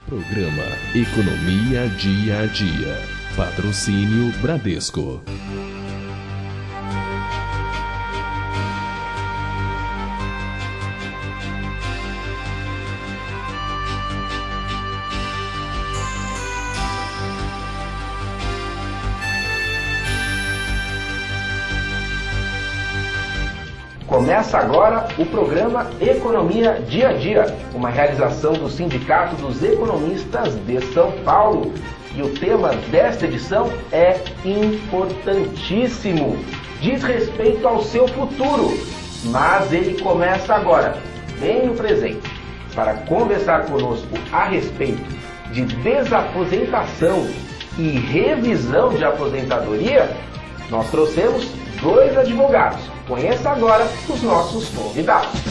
Programa Economia Dia a Dia. Patrocínio Bradesco. Começa agora o programa Economia Dia a Dia, uma realização do Sindicato dos Economistas de São Paulo. E o tema desta edição é importantíssimo, diz respeito ao seu futuro, mas ele começa agora, bem no presente. Para conversar conosco a respeito de desaposentação e revisão de aposentadoria, nós trouxemos dois advogados. Conheça agora os nossos convidados.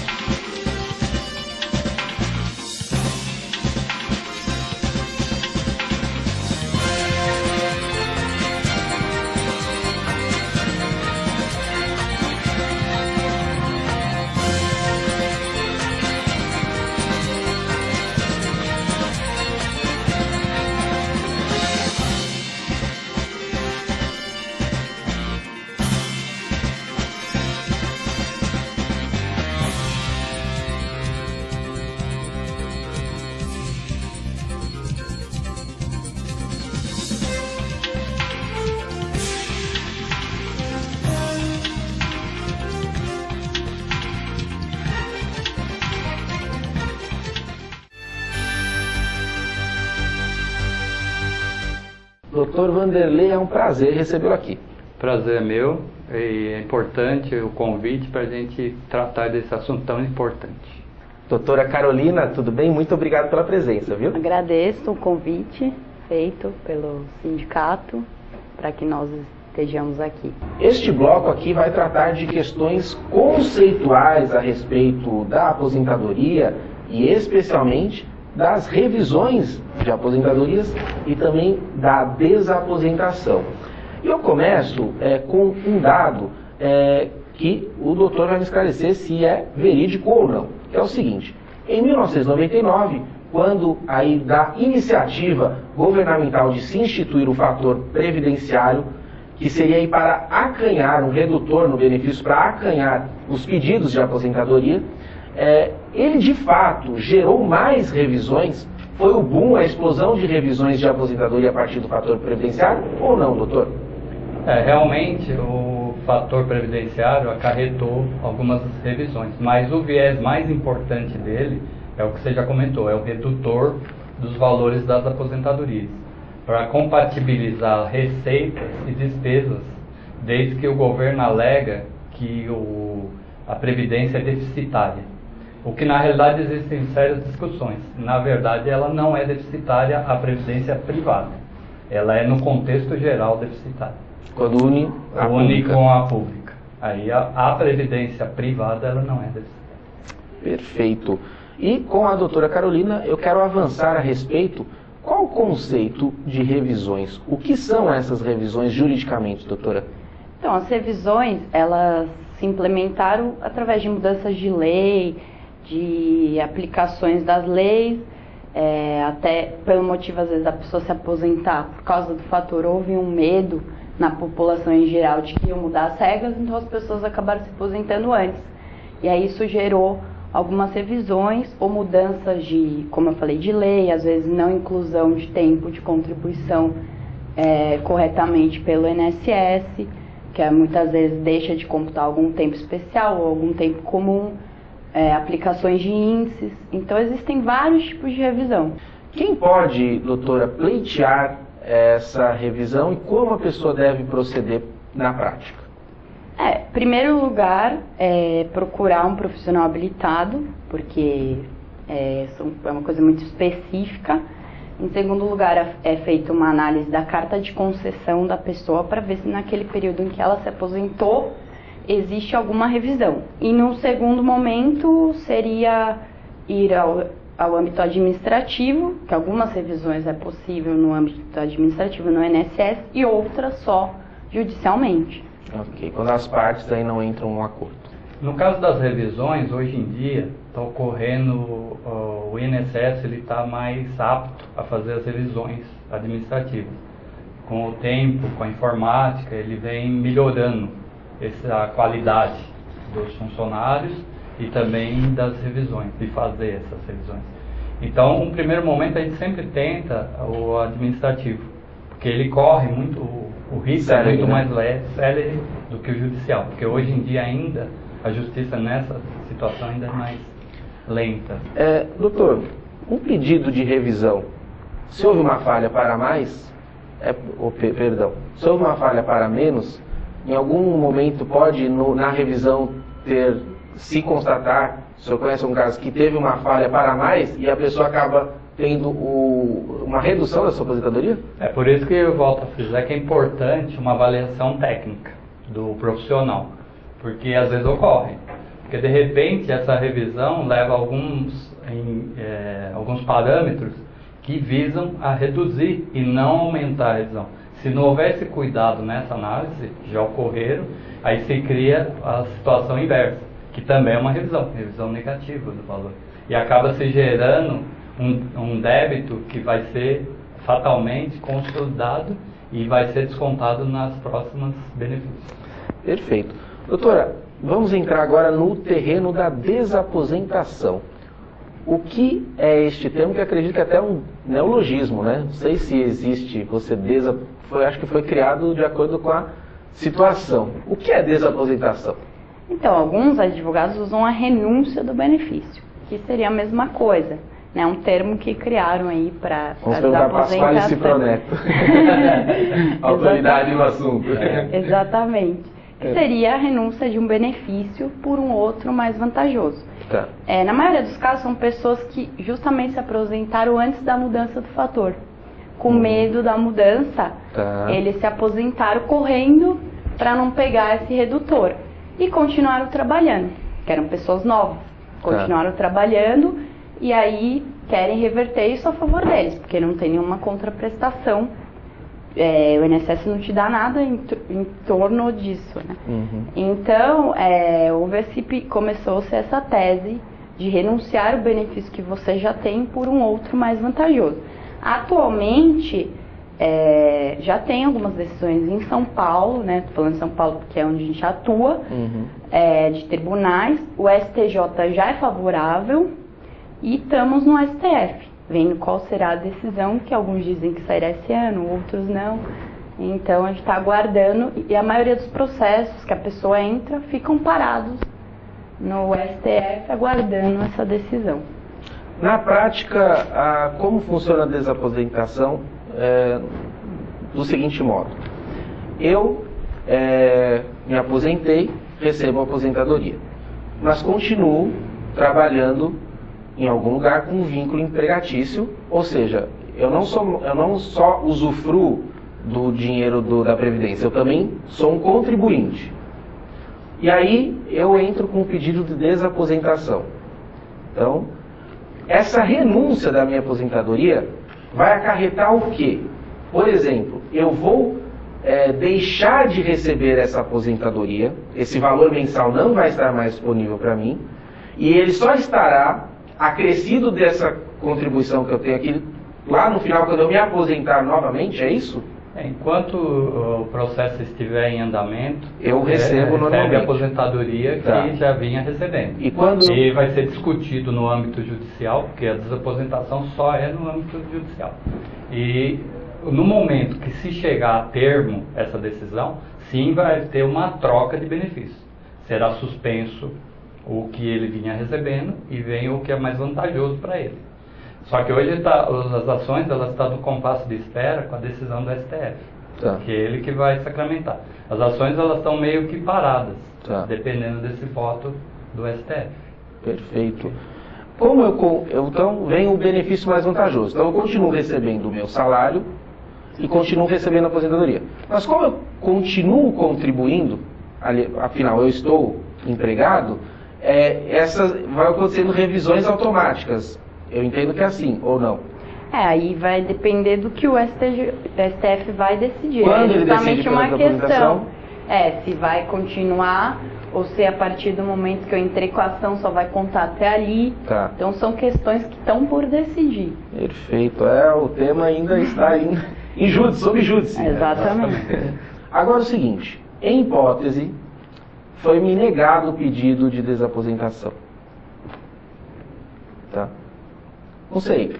Dr. Vanderlei, é um prazer recebê-lo aqui. Prazer é meu e é importante o convite para a gente tratar desse assunto tão importante. Doutora Carolina, tudo bem? Muito obrigado pela presença, viu? Agradeço o convite feito pelo sindicato para que nós estejamos aqui. Este bloco aqui vai tratar de questões conceituais a respeito da aposentadoria e especialmente das revisões de aposentadorias e também da desaposentação. E eu começo com um dado que o doutor vai me esclarecer se é verídico ou não, que é o seguinte: em 1999, quando aí da iniciativa governamental de se instituir o fator previdenciário, que seria aí para acanhar, um redutor no benefício para acanhar os pedidos de aposentadoria, ele de fato gerou mais revisões? Foi o boom, a explosão de revisões de aposentadoria a partir do fator previdenciário ou não, doutor? Realmente o fator previdenciário acarretou algumas revisões, mas o viés mais importante dele é o que você já comentou, é o redutor dos valores das aposentadorias, para compatibilizar receitas e despesas, desde que o governo alega que a previdência é deficitária. O que na realidade existem sérias discussões. Na verdade, ela não é deficitária, a previdência privada. Ela é no contexto geral deficitária. Quando une com a pública. Aí a previdência privada ela não é deficitária. Perfeito. E com a doutora Carolina, eu quero avançar a respeito. Qual o conceito de revisões? O que são essas revisões juridicamente, doutora? Então, as revisões, elas se implementaram através de mudanças de lei, de aplicações das leis, até pelo motivo, às vezes, da pessoa se aposentar. Por causa do fator, houve um medo na população em geral de que iam mudar as regras, então as pessoas acabaram se aposentando antes. E aí isso gerou algumas revisões ou mudanças de, como eu falei, de lei, às vezes não inclusão de tempo de contribuição corretamente pelo INSS, que muitas vezes deixa de computar algum tempo especial ou algum tempo comum, aplicações de índices. Então existem vários tipos de revisão. Quem pode, doutora, pleitear essa revisão e como a pessoa deve proceder na prática? Em primeiro lugar, procurar um profissional habilitado, porque é uma coisa muito específica. Em segundo lugar, é feita uma análise da carta de concessão da pessoa para ver se naquele período em que ela se aposentou existe alguma revisão. E no segundo momento seria ir ao âmbito administrativo, que algumas revisões é possível no âmbito administrativo no INSS e outras só judicialmente. Ok, quando as partes aí não entram em um acordo. No caso das revisões, hoje em dia, está ocorrendo, o INSS está mais apto a fazer as revisões administrativas. Com o tempo, com a informática, ele vem melhorando essa qualidade dos funcionários e também das revisões, de fazer essas revisões. Então, no primeiro momento, a gente sempre tenta o administrativo, porque ele corre muito, o risco é muito mais célere do que o judicial, porque hoje em dia ainda a justiça nessa situação ainda é mais lenta. Doutor, um pedido de revisão, se houve uma falha para mais, se houve uma falha para menos, em algum momento pode, na revisão, se constatar, o senhor conhece um caso que teve uma falha para mais e a pessoa acaba tendo uma redução da sua aposentadoria? É por isso que eu volto a frisar que é importante uma avaliação técnica do profissional, porque às vezes ocorre. Porque de repente essa revisão leva alguns parâmetros que visam a reduzir e não aumentar a revisão. Se não houvesse cuidado nessa análise, já ocorreram, aí se cria a situação inversa, que também é uma revisão negativa do valor. E acaba se gerando um débito que vai ser fatalmente consolidado e vai ser descontado nas próximas benefícios. Perfeito. Doutora, vamos entrar agora no terreno da desaposentação. O que é este termo, que acredito que até é um neologismo, né? Não sei se existe, acho que foi criado de acordo com a situação. O que é desaposentação? Então, alguns advogados usam a renúncia do benefício, que seria a mesma coisa, né? Um termo que criaram aí para desaposentação. Pascoal e Ciproneto. Autoridade no assunto. Exatamente. Que seria a renúncia de um benefício por um outro mais vantajoso. Tá. Na maioria dos casos são pessoas que justamente se aposentaram antes da mudança do fator. Com medo da mudança, eles se aposentaram correndo para não pegar esse redutor. E continuaram trabalhando, que eram pessoas novas. Continuaram trabalhando e aí querem reverter isso a favor deles, porque não tem nenhuma contraprestação. O INSS não te dá nada em torno disso, né? Então, começou-se essa tese de renunciar o benefício que você já tem por um outro mais vantajoso. Atualmente, já tem algumas decisões em São Paulo, né? Estou falando de São Paulo porque é onde a gente atua, de tribunais. O STJ já é favorável e estamos no STF. Vendo qual será a decisão, que alguns dizem que sairá esse ano, outros não. Então a gente está aguardando e a maioria dos processos que a pessoa entra ficam parados no STF aguardando essa decisão. Na prática, como funciona a desaposentação do seguinte modo: eu me aposentei, recebo a aposentadoria, mas continuo trabalhando em algum lugar com um vínculo empregatício, ou seja, eu não só usufruo do dinheiro da Previdência, eu também sou um contribuinte. E aí eu entro com um pedido de desaposentação. Então, essa renúncia da minha aposentadoria vai acarretar o quê? Por exemplo, eu vou deixar de receber essa aposentadoria, esse valor mensal não vai estar mais disponível para mim, e ele só estará acrescido dessa contribuição que eu tenho aqui lá no final, quando eu me aposentar novamente, é isso? Enquanto o processo estiver em andamento, eu recebo normalmente a aposentadoria que já vinha recebendo. E vai ser discutido no âmbito judicial, porque a desaposentação só é no âmbito judicial. E no momento que se chegar a termo essa decisão, sim, vai ter uma troca de benefícios. Será suspenso o que ele vinha recebendo e vem o que é mais vantajoso para ele. Só que hoje as ações elas estão no compasso de espera com a decisão do STF, que é ele que vai sacramentar. As ações elas estão meio que paradas, dependendo desse voto do STF. Perfeito. Então vem o benefício mais vantajoso. Então eu continuo recebendo o meu salário e continuo recebendo a aposentadoria. Mas como eu continuo contribuindo, afinal eu estou empregado, vai acontecendo revisões automáticas. Eu entendo que é assim, ou não? Aí vai depender do que o STF vai decidir. Quando é justamente ele decide uma questão. Se vai continuar ou se a partir do momento que eu entrei com a ação só vai contar até ali. Tá. Então são questões que estão por decidir. Perfeito. O tema ainda está em júdice, sob júdice. Exatamente. Agora o seguinte, em hipótese, foi-me negado o pedido de desaposentação. Tá? Não sei.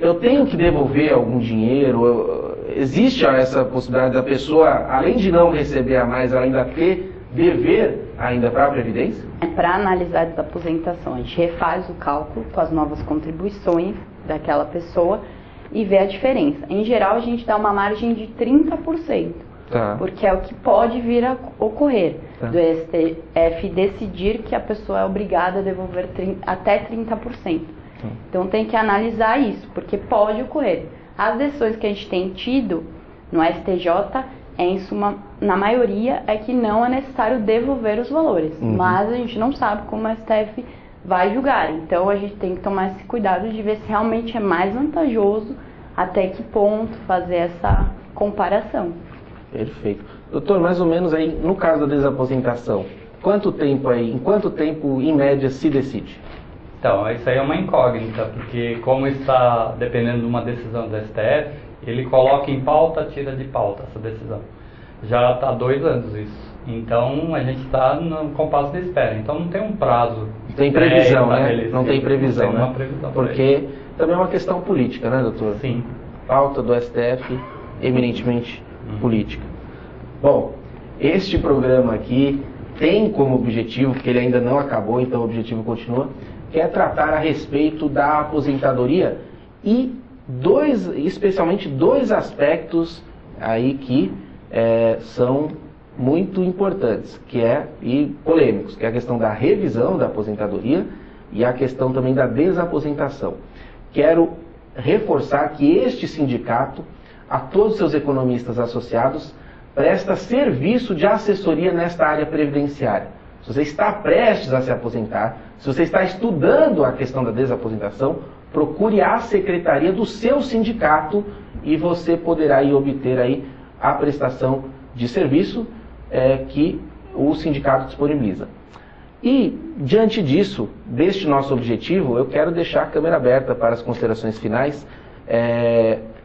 Eu tenho que devolver algum dinheiro? Existe essa possibilidade da pessoa, além de não receber a mais, ela ainda ter dever ainda para a Previdência? Para analisar a desaposentação, a gente refaz o cálculo com as novas contribuições daquela pessoa e vê a diferença. Em geral, a gente dá uma margem de 30%, Tá. porque é o que pode vir a ocorrer. Tá. Do STF decidir que a pessoa é obrigada a devolver até 30%. Então tem que analisar isso, porque pode ocorrer. As decisões que a gente tem tido no STJ, em suma, na maioria, é que não é necessário devolver os valores. Mas a gente não sabe como o STF vai julgar. Então a gente tem que tomar esse cuidado de ver se realmente é mais vantajoso, até que ponto fazer essa comparação. Perfeito. Doutor, mais ou menos aí, no caso da desaposentação, em quanto tempo, em média, se decide? Então, isso aí é uma incógnita, porque como está dependendo de uma decisão do STF, ele coloca em pauta, tira de pauta essa decisão. Já está há 2 anos isso. Então, a gente está no compasso de espera. Então, não tem um prazo. Tem previsão, né? Eles, não tem previsão, não tem né? uma previsão. Porque também é uma questão política, né, doutor? Sim. Pauta do STF, eminentemente política. Bom, este programa aqui tem como objetivo, porque ele ainda não acabou, então o objetivo continua, que é tratar a respeito da aposentadoria e especialmente dois aspectos aí que são muito importantes, e polêmicos, que é a questão da revisão da aposentadoria e a questão também da desaposentação. Quero reforçar que este sindicato, a todos os seus economistas associados, presta serviço de assessoria nesta área previdenciária. Se você está prestes a se aposentar, se você está estudando a questão da desaposentação, procure a secretaria do seu sindicato e você poderá aí obter aí a prestação de serviço que o sindicato disponibiliza. E, diante disso, deste nosso objetivo, eu quero deixar a câmera aberta para as considerações finais,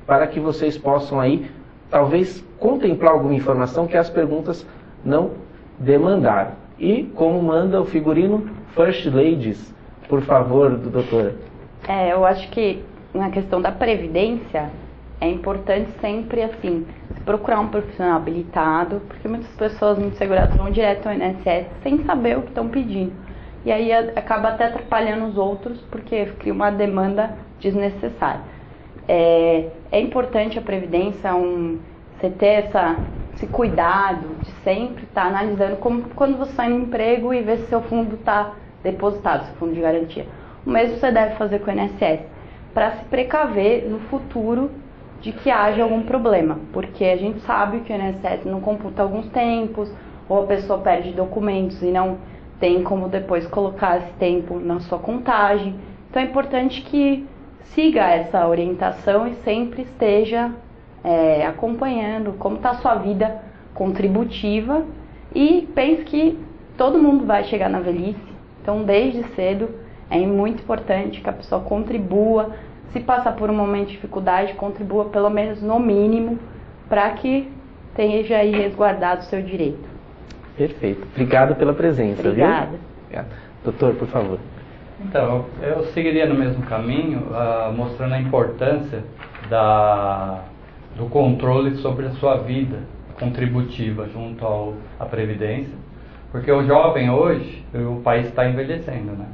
para que vocês possam aí, talvez, contemplar alguma informação que as perguntas não demandaram. E, como manda o figurino, First Ladies, por favor, doutora. Eu acho que na questão da previdência, é importante sempre, assim, procurar um profissional habilitado, porque muitas pessoas muito seguradas vão direto ao INSS sem saber o que estão pedindo. E aí acaba até atrapalhando os outros, porque cria uma demanda desnecessária. É importante a previdência, você ter esse cuidado de sempre estar analisando como quando você sai no emprego e ver se seu fundo está depositado, seu fundo de garantia. O mesmo você deve fazer com o INSS, para se precaver no futuro de que haja algum problema, porque a gente sabe que o INSS não computa alguns tempos, ou a pessoa perde documentos e não tem como depois colocar esse tempo na sua contagem. Então é importante que siga essa orientação e sempre esteja acompanhando como está a sua vida contributiva e pense que todo mundo vai chegar na velhice, então desde cedo é muito importante que a pessoa contribua, se passar por um momento de dificuldade, contribua pelo menos no mínimo para que tenha aí resguardado o seu direito. Perfeito. Obrigado pela presença. Obrigada. Viu? Obrigado. Doutor, por favor. Então, eu seguiria no mesmo caminho, mostrando a importância do controle sobre a sua vida contributiva junto à Previdência, porque o jovem hoje, o país está envelhecendo, né?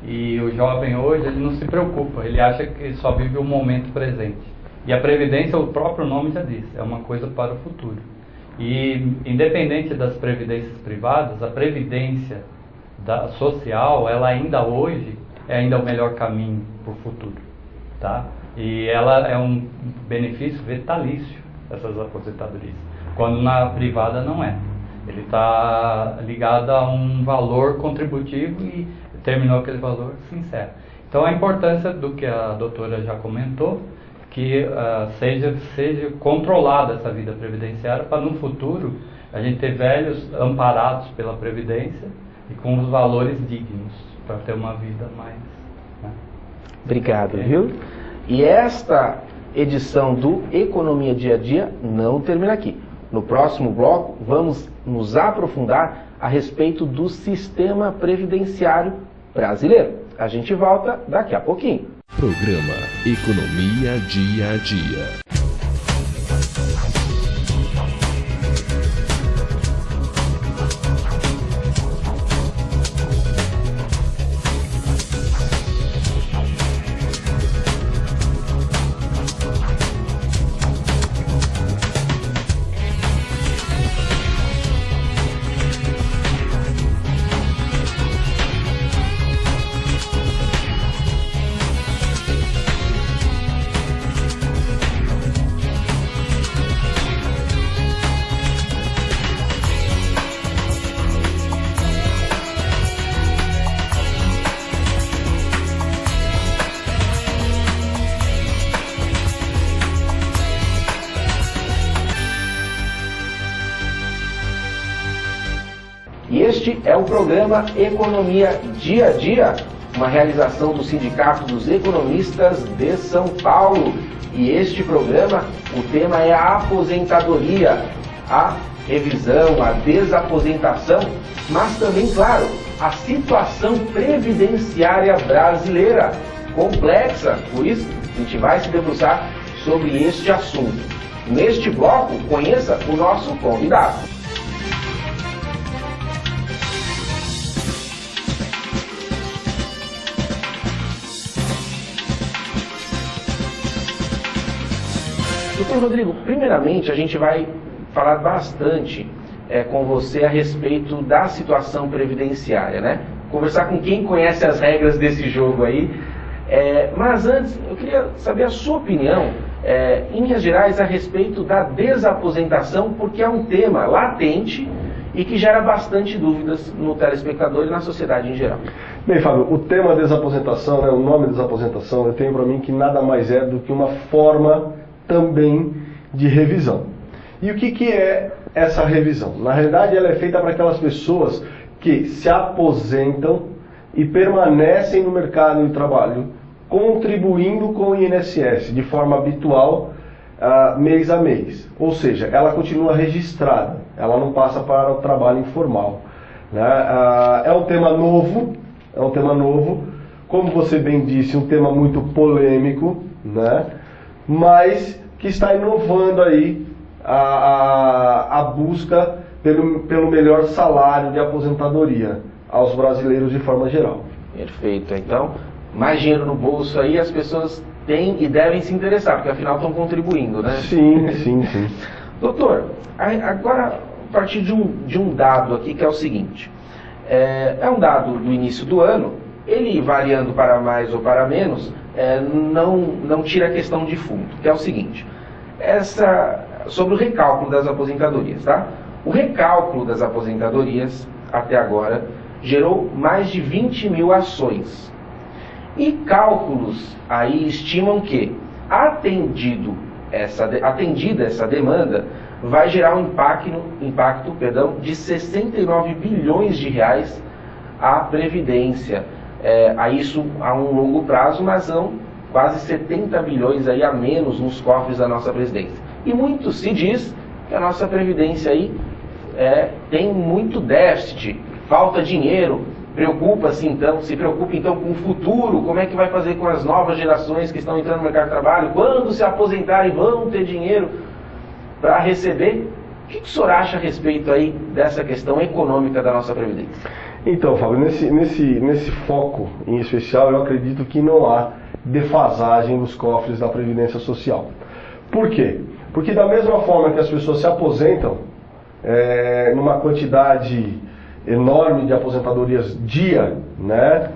E o jovem hoje, ele não se preocupa, ele acha que só vive o momento presente. E a Previdência, o próprio nome já diz, é uma coisa para o futuro. E independente das previdências privadas, a Previdência social, ela ainda hoje é ainda o melhor caminho para o futuro, tá? E ela é um benefício vitalício, essas aposentadorias, quando na privada não é. Ele está ligado a um valor contributivo e terminou aquele valor, se encerra. Então a importância do que a doutora já comentou, que seja controlada essa vida previdenciária para no futuro a gente ter velhos amparados pela Previdência e com os valores dignos, para ter uma vida mais... Né? Obrigado, viu? E esta edição do Economia Dia a Dia não termina aqui. No próximo bloco, vamos nos aprofundar a respeito do sistema previdenciário brasileiro. A gente volta daqui a pouquinho. Programa Economia Dia a Dia. E este é o programa Economia Dia a Dia, uma realização do Sindicato dos Economistas de São Paulo. E este programa, o tema é a aposentadoria, a revisão, a desaposentação, mas também, claro, a situação previdenciária brasileira, complexa. Por isso, a gente vai se debruçar sobre este assunto. Neste bloco, conheça o nosso convidado. Doutor Rodrigo, primeiramente a gente vai falar bastante com você a respeito da situação previdenciária, né? Conversar com quem conhece as regras desse jogo aí. Mas antes, eu queria saber a sua opinião, em linhas gerais, a respeito da desaposentação, porque é um tema latente e que gera bastante dúvidas no telespectador e na sociedade em geral. Bem, Fábio, o tema desaposentação, né, o nome desaposentação, eu tenho para mim que nada mais é do que uma forma também de revisão. E o que é essa revisão? Na realidade, ela é feita para aquelas pessoas que se aposentam e permanecem no mercado de trabalho, contribuindo com o INSS de forma habitual, mês a mês. Ou seja, ela continua registrada, ela não passa para o trabalho informal. Né? É um tema novo, como você bem disse, um tema muito polêmico, né? Mas que está inovando aí a busca pelo melhor salário de aposentadoria aos brasileiros de forma geral. Perfeito. Então, mais dinheiro no bolso aí, as pessoas têm e devem se interessar, porque afinal estão contribuindo, né? Sim. Doutor, agora a partir de um dado aqui que é o seguinte, é um dado do início do ano, ele variando para mais ou para menos, não tira a questão de fundo, que é o seguinte, sobre o recálculo das aposentadorias, tá? O recálculo das aposentadorias, até agora, gerou mais de 20 mil ações. E cálculos aí estimam que, atendida essa demanda, vai gerar um impacto de 69 bilhões de reais à Previdência. Isso a um longo prazo, mas são quase 70 bilhões aí a menos nos cofres da nossa Previdência. E muito se diz que a nossa Previdência aí tem muito déficit, falta dinheiro, se preocupa então com o futuro, como é que vai fazer com as novas gerações que estão entrando no mercado de trabalho, quando se aposentarem vão ter dinheiro para receber. O que o senhor acha a respeito aí dessa questão econômica da nossa Previdência? Então, Fábio, nesse foco em especial, eu acredito que não há defasagem nos cofres da Previdência Social. Por quê? Porque da mesma forma que as pessoas se aposentam, numa quantidade enorme de aposentadorias dia, né,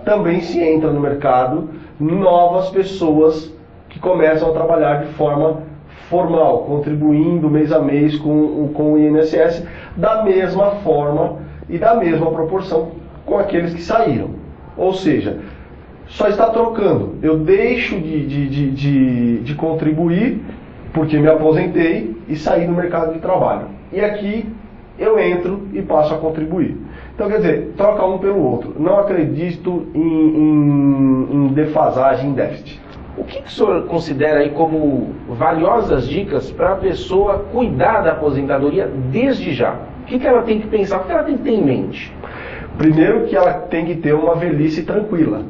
também se entra no mercado novas pessoas que começam a trabalhar de forma formal, contribuindo mês a mês com o INSS, da mesma forma e da mesma proporção com aqueles que saíram. Ou seja, só está trocando. Eu deixo de contribuir porque me aposentei e saí do mercado de trabalho. e aqui eu entro e passo a contribuir. Então, quer dizer, troca um pelo outro. Não acredito em defasagem, em déficit. O que o senhor considera aí como valiosas dicas para a pessoa cuidar da aposentadoria desde já? O que ela tem que pensar, o que ela tem que ter em mente? Primeiro que ela tem que ter uma velhice tranquila,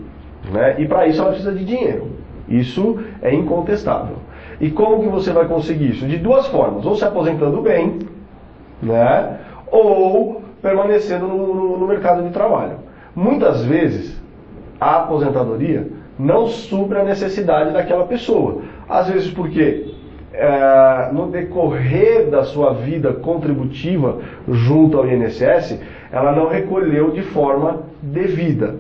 né? E para isso ela precisa de dinheiro. Isso é incontestável. E como que você vai conseguir isso? De duas formas, ou se aposentando bem, né? Ou permanecendo no mercado de trabalho. Muitas vezes a aposentadoria não supre a necessidade daquela pessoa. Às vezes porque no decorrer da sua vida contributiva junto ao INSS, ela não recolheu de forma devida.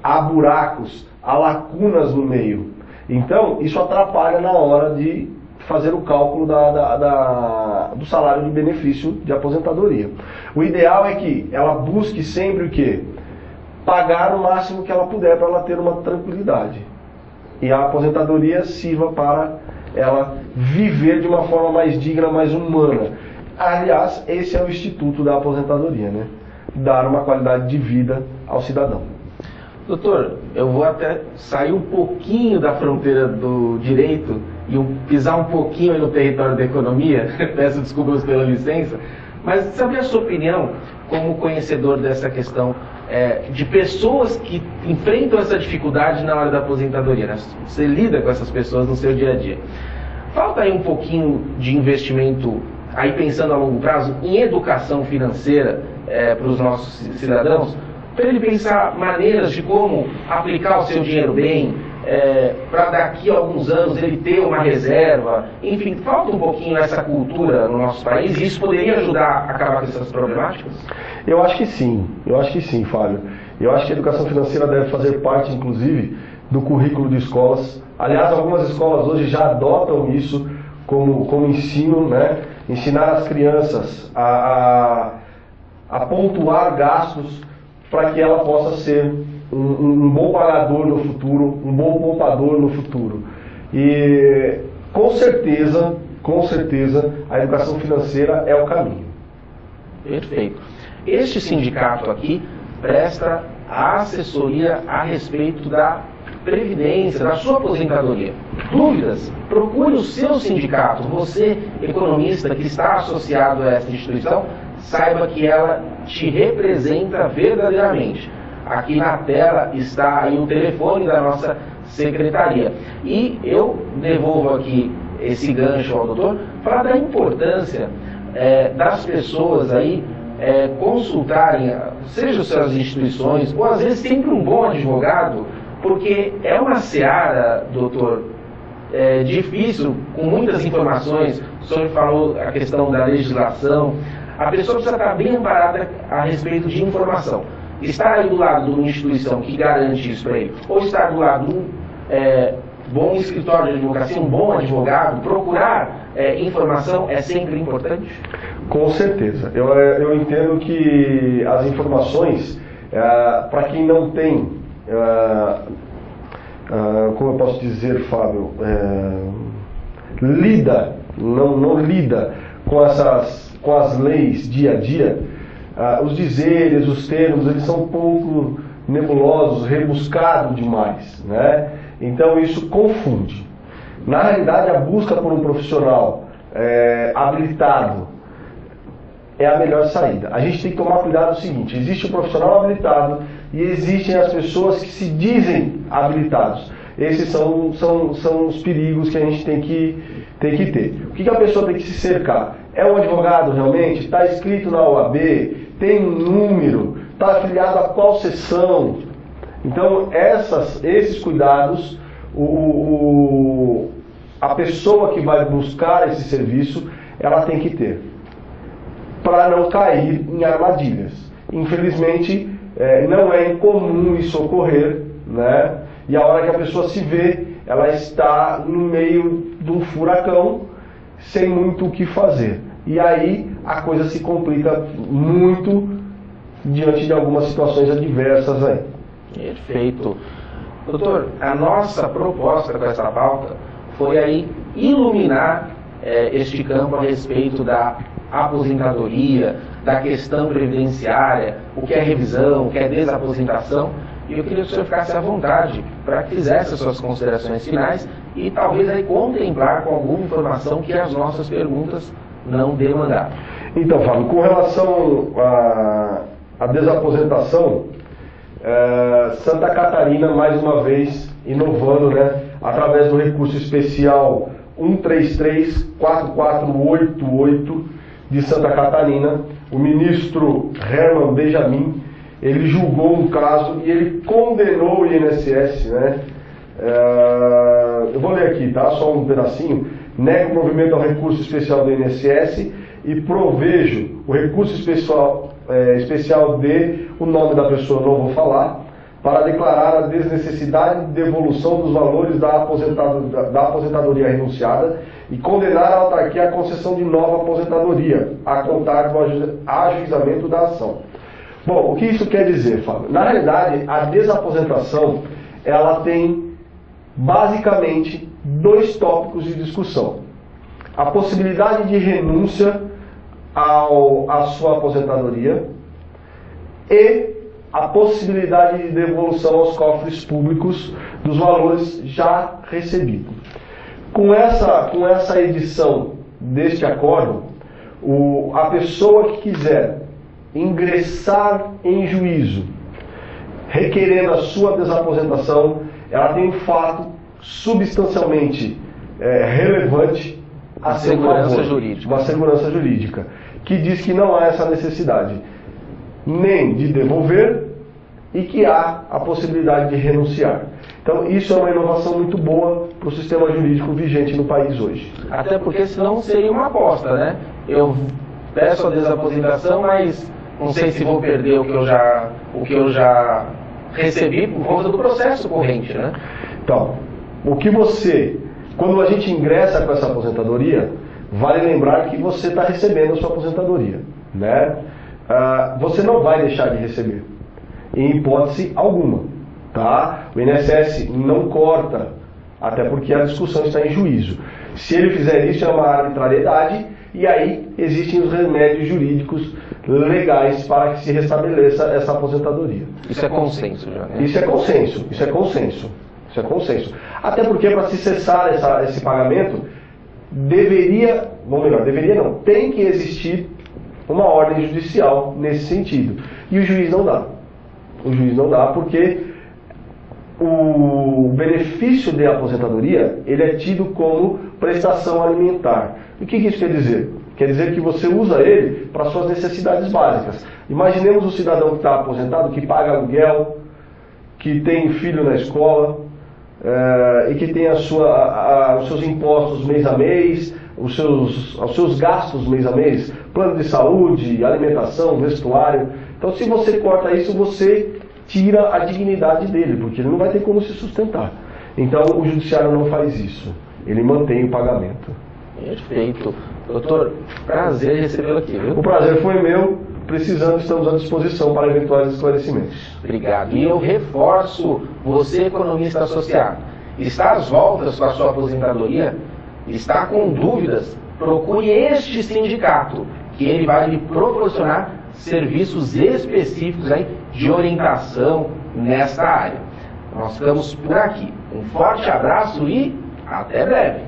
Há buracos, há lacunas no meio. Então, isso atrapalha na hora de fazer o cálculo do salário de benefício de aposentadoria. O ideal é que ela busque sempre o quê? Pagar o máximo que ela puder para ela ter uma tranquilidade. E a aposentadoria sirva para ela viver de uma forma mais digna, mais humana. Aliás, esse é o instituto da aposentadoria, né? Dar uma qualidade de vida ao cidadão. Doutor, eu vou até sair um pouquinho da fronteira do direito e pisar um pouquinho no território da economia. Peço desculpas pela licença, mas saber a sua opinião como conhecedor dessa questão de pessoas que enfrentam essa dificuldade na hora da aposentadoria, né? Você lida com essas pessoas no seu dia a dia. Falta aí um pouquinho de investimento, aí pensando a longo prazo, em educação financeira para os nossos cidadãos, para ele pensar maneiras de como aplicar o seu dinheiro bem, para daqui a alguns anos ele ter uma reserva. Enfim, falta um pouquinho essa cultura no nosso país e isso poderia ajudar a acabar com essas problemáticas? Eu acho que sim, Fábio. Eu acho que a educação financeira deve fazer parte, inclusive, do currículo de escolas. Aliás, algumas escolas hoje já adotam isso como ensino, né? Ensinar as crianças a pontuar gastos para que ela possa ser um bom pagador no futuro, um bom poupador no futuro. E com certeza, a educação financeira é o caminho. Perfeito. Este sindicato aqui presta assessoria a respeito da previdência, da sua aposentadoria. Dúvidas? Procure o seu sindicato. Você, economista que está associado a essa instituição, saiba que ela te representa verdadeiramente. Aqui na tela está aí o telefone da nossa secretaria. E eu devolvo aqui esse gancho ao doutor, falar da importância das pessoas aí consultarem, seja as suas instituições, ou às vezes sempre um bom advogado, porque é uma seara, doutor, difícil, com muitas informações. O senhor falou a questão da legislação. A pessoa precisa estar bem amparada a respeito de informação. Estar aí do lado de uma instituição que garante isso para ele, ou estar do lado de um bom escritório de advocacia, um bom advogado, procurar informação é sempre importante? Com certeza. Eu entendo que as informações, para quem não tem, como eu posso dizer, Fábio, não lida com as leis dia a dia, os dizeres, os termos, eles são um pouco nebulosos, rebuscados demais, né? Então isso confunde. Na realidade, a busca por um profissional habilitado é a melhor saída. A gente tem que tomar cuidado no seguinte: existe o profissional habilitado e existem as pessoas que se dizem habilitados. Esses são os perigos que a gente tem que ter. O que a pessoa tem que se cercar? É um advogado realmente? Está inscrito na OAB? Tem um número? Está afiliado a qual seção? Então, esses cuidados, a pessoa que vai buscar esse serviço, ela tem que ter, para não cair em armadilhas. Infelizmente, não é incomum isso ocorrer, né? E a hora que a pessoa se vê, ela está no meio de um furacão, sem muito o que fazer. E aí a coisa se complica muito diante de algumas situações adversas aí. Perfeito. Doutor, a nossa proposta com essa pauta foi aí iluminar este campo a respeito da aposentadoria, da questão previdenciária, o que é revisão, o que é desaposentação. E eu queria que o senhor ficasse à vontade para que fizesse as suas considerações finais e talvez aí contemplar com alguma informação que as nossas perguntas não demandaram. Então, Fábio, com relação à desaposentação, Santa Catarina, mais uma vez, inovando, né, através do recurso especial 133-4488 de Santa Catarina, o ministro Herman Benjamin, ele julgou um caso e ele condenou o INSS, né? Eu vou ler aqui, tá? Só um pedacinho. Nega o provimento ao recurso especial do INSS e provejo o recurso especial de o nome da pessoa, não vou falar, para declarar a desnecessidade de devolução dos valores da aposentadoria renunciada e condenar a autarquia à concessão de nova aposentadoria, a contar do ajuizamento da ação. Bom, o que isso quer dizer, Fábio? Na realidade, a desaposentação, ela tem basicamente dois tópicos de discussão. A possibilidade de renúncia à sua aposentadoria e a possibilidade de devolução aos cofres públicos dos valores já recebidos. Com essa edição deste acordo, a pessoa que quiser ingressar em juízo requerendo a sua desaposentação, ela tem um fato substancialmente relevante a seu favor, uma segurança jurídica, que diz que não há essa necessidade nem de devolver e que há a possibilidade de renunciar. Então isso é uma inovação muito boa para o sistema jurídico vigente no país hoje. Até porque senão seria uma aposta, né? Eu peço a desaposentação, mas não sei se vou perder o que eu já recebi por conta do processo corrente, né? Então, quando a gente ingressa com essa aposentadoria, vale lembrar que você está recebendo a sua aposentadoria, né? Você não vai deixar de receber, em hipótese alguma, tá? O INSS não corta, até porque a discussão está em juízo. Se ele fizer isso, é uma arbitrariedade, e aí existem os remédios jurídicos legais para que se restabeleça essa aposentadoria. Isso é consenso já, né? Isso é consenso. Até porque para se cessar esse pagamento, tem que existir uma ordem judicial nesse sentido. E o juiz não dá. Porque o benefício de aposentadoria, ele é tido como prestação alimentar. E o que isso quer dizer? Quer dizer que você usa ele para suas necessidades básicas. Imaginemos um cidadão que está aposentado, que paga aluguel, que tem filho na escola, e que tem os seus impostos mês a mês, os seus gastos mês a mês, plano de saúde, alimentação, vestuário. Então, se você corta isso, você tira a dignidade dele, porque ele não vai ter como se sustentar. Então, o judiciário não faz isso. Ele mantém o pagamento. Perfeito. Doutor, prazer recebê-lo aqui, viu? O prazer foi meu. Precisando, estamos à disposição para eventuais esclarecimentos. Obrigado. E eu reforço, você economista associado, está às voltas com a sua aposentadoria, está com dúvidas, procure este sindicato, que ele vai lhe proporcionar serviços específicos aí de orientação nesta área. Nós ficamos por aqui. Um forte abraço e até breve.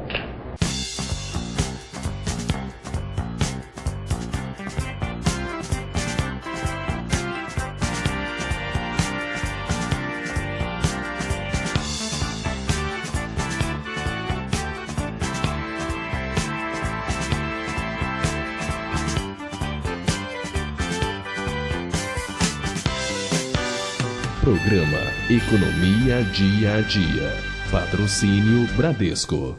Programa Economia Dia a Dia. Patrocínio Bradesco.